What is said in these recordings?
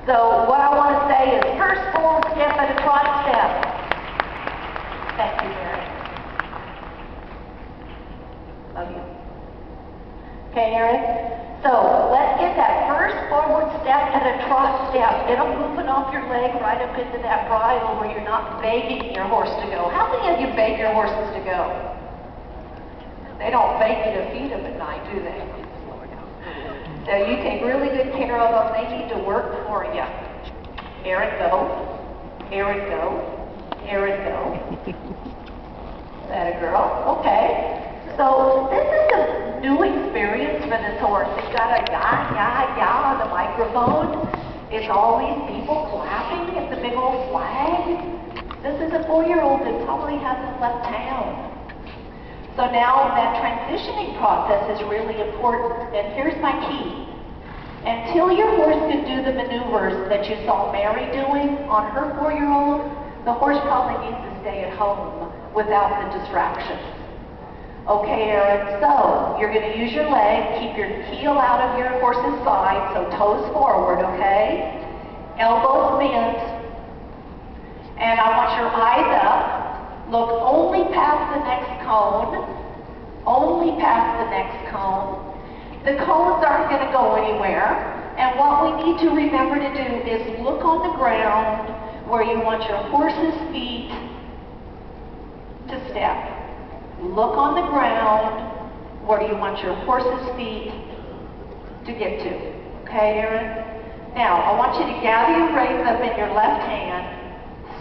So what I want to say is first forward step and a trot step. Thank you, Mary. Love you. Okay, Aaron. So let's get that first forward step and a trot step. Get them moving off your leg right up into that bridle where you're not begging your horse to go. How many of you beg your horses to go? They don't beg you to feed them at night, do they? So you take really good care of them. They need to work for you. Aaron, go. Aaron, go. Aaron, go. That a girl? Okay. So this is a new experience for this horse. He's got a yah on the microphone. It's all these people clapping at the big old flag. This is a 4-year-old that probably hasn't left town. So now that transitioning process is really important, and here's my key. Until your horse can do the maneuvers that you saw Mary doing on her 4-year-old, the horse probably needs to stay at home without the distractions. Okay, Aaron, so you're going to use your leg, keep your heel out of your horse's side, so toes forward, okay? Elbows bent, and I want your eyes up. Look only past the next cone, only past the next cone. The cones aren't going to go anywhere, and what we need to remember to do is look on the ground where you want your horse's feet to step. Look on the ground where you want your horse's feet to get to. Okay, Aaron? Now, I want you to gather your reins up in your left hand,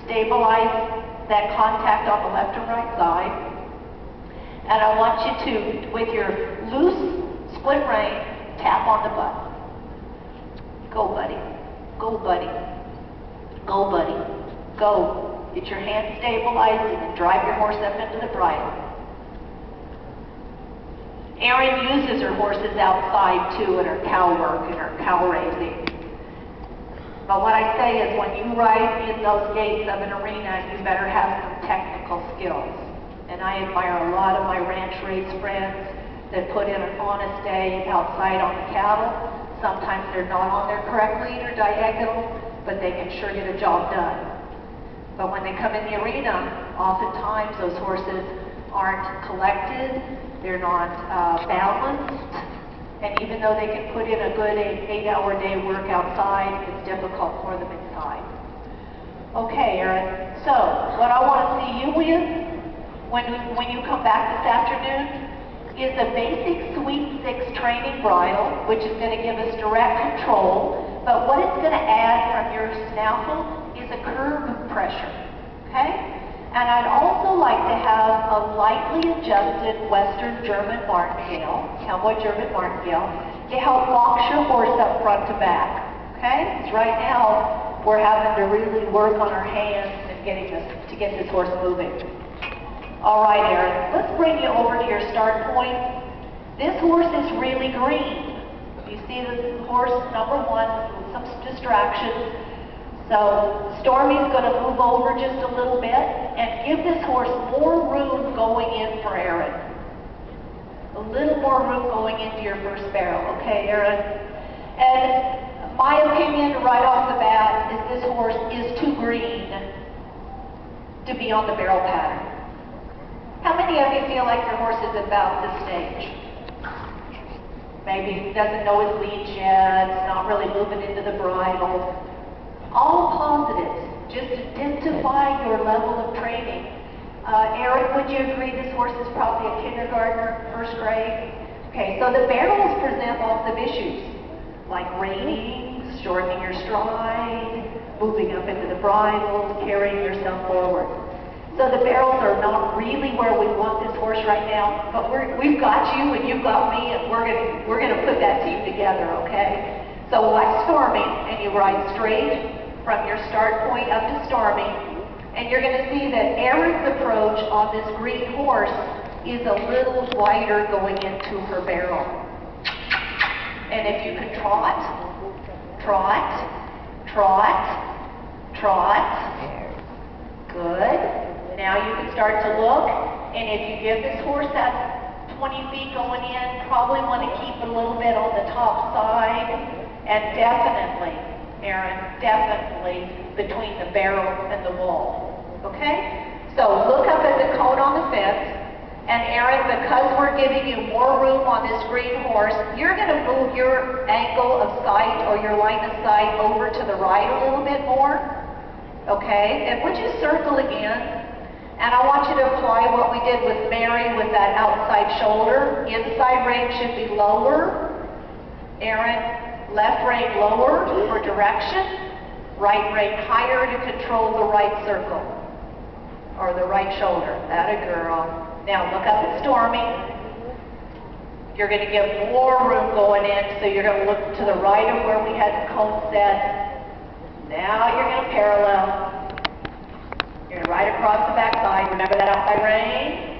stabilize that contact on the left and right side. And I want you to, with your loose split rein, tap on the butt. Go, buddy. Go, buddy. Go, buddy. Go. Get your hand stabilized and then drive your horse up into the bridle. Erin uses her horses outside too in her cow work and her cow raising. But what I say is when you ride in those gates of an arena, you better have some technical skills. And I admire a lot of my ranch race friends that put in an honest day outside on the cattle. Sometimes they're not on their correct lead or diagonal, but they can sure get a job done. But when they come in the arena, oftentimes those horses aren't collected, they're not balanced. And even though they can put in a good 8-hour day work outside, it's difficult for them inside. Okay, Aaron. So, what I want to see you with when you come back this afternoon is a basic Sweep 6 training bridle, which is going to give us direct control. But what it's going to add from your snaffle is a curb pressure. Okay? And I'd also like to have a lightly adjusted Western German martingale, cowboy German martingale, to help box your horse up front to back. Okay? Because right now, we're having to really work on our hands and to get this horse moving. All right, Aaron, let's bring you over to your start point. This horse is really green. You see this horse, number one, with some distractions. So Stormy's going to move over just a little bit and give this horse more room going in for Aaron. A little more room going into your first barrel. Okay, Aaron? And my opinion right off the bat is this horse is too green to be on the barrel pattern. How many of you feel like your horse is about this stage? Maybe he doesn't know his lead yet, it's not really moving into the bridle. All positives, just identify your level of training. Aaron, would you agree this horse is probably a kindergartner, first grade? Okay, so the barrels present lots of issues, like reining, shortening your stride, moving up into the bridle, carrying yourself forward. So the barrels are not really where we want this horse right now, but we've got you and you've got me, and we're gonna put that team together, okay? So watch Stormy, and you ride straight from your start point up to Stormy, and you're going to see that Erin's approach on this green horse is a little wider going into her barrel. And if you can trot, trot, trot, trot, good. Now you can start to look, and if you give this horse that 20 feet going in, probably want to keep it a little bit on the top side, and definitely Aaron, definitely between the barrel and the wall, okay? So look up at the cone on the fence, and Aaron, because we're giving you more room on this green horse, you're going to move your angle of sight or your line of sight over to the right a little bit more, okay? And would you circle again? And I want you to apply what we did with Mary with that outside shoulder. Inside rein should be lower. Aaron, left rein lower for direction. Right rein higher to control the right circle. Or the right shoulder. That a girl. Now look up at Stormy. You're going to get more room going in, so you're going to look to the right of where we had the cone set. Now you're going to parallel. You're going to ride across the backside. Remember that outside rein?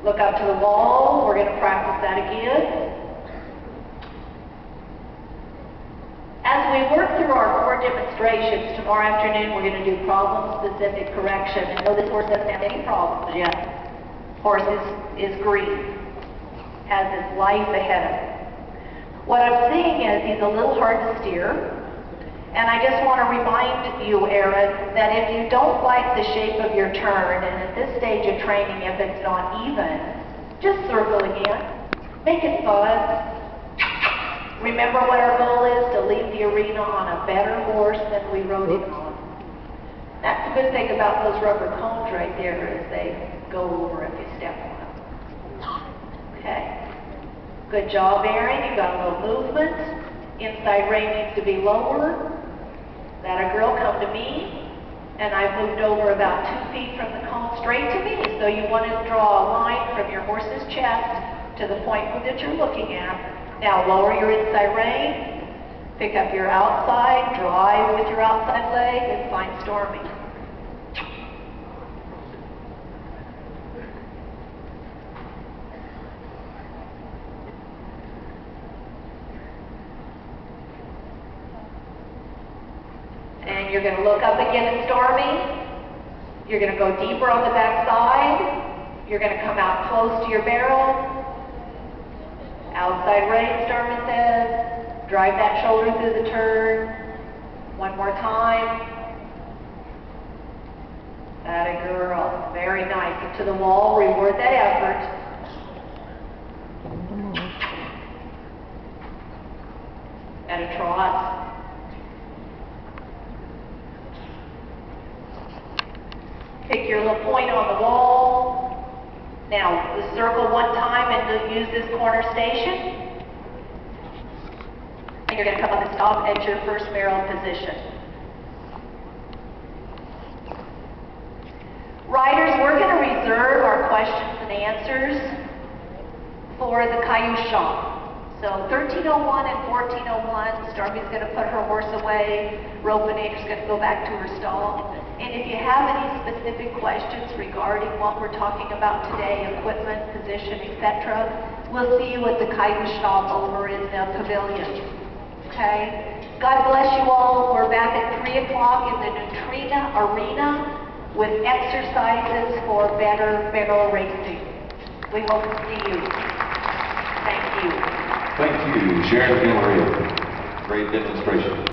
Look up to the wall. We're going to practice that again. As we work through our 4 demonstrations, tomorrow afternoon we're going to do problem-specific correction. And no, this horse doesn't have any problems yet. Horse is green. Has his life ahead of him. What I'm seeing is he's a little hard to steer. And I just want to remind you, Aaron, that if you don't like the shape of your turn, and at this stage of training, if it's not even, just circle again. Make it fun. Remember what our goal is, to leave the arena on a better horse than we rode it on. That's the good thing about those rubber cones right there, is they go over if you step on them. Okay. Good job, Aaron. You got a little movement. Inside rein needs to be lower. That a girl, come to me, and I've moved over about 2 feet from the cone straight to me. So you want to draw a line from your horse's chest to the point that you're looking at. Now lower your inside rein, pick up your outside, drive with your outside leg, and find Stormy. And you're going to look up again at Stormy. You're going to go deeper on the back side. You're going to come out close to your barrel. Outside rein, Stormy says. Drive that shoulder through the turn. One more time. That a girl. Very nice. Up to the wall. Reward that effort. At a trot. Pick your little point on the wall. Now, circle one time and use this corner station. And you're going to come up and stop at your first barrel position. Riders, we're going to reserve our questions and answers for the cayuse shop. So 1301 and 1401, Stormy's going to put her horse away. Ropinator's going to go back to her stall. And if you have any specific questions regarding what we're talking about today, equipment, position, etc., we'll see you at the cayuse shop over in the pavilion. Okay? God bless you all. We're back at 3 o'clock in the Neutrina Arena with exercises for better barrel racing. We hope to see you. Thank you. Thank you, Sharon Camarillo. Great demonstration.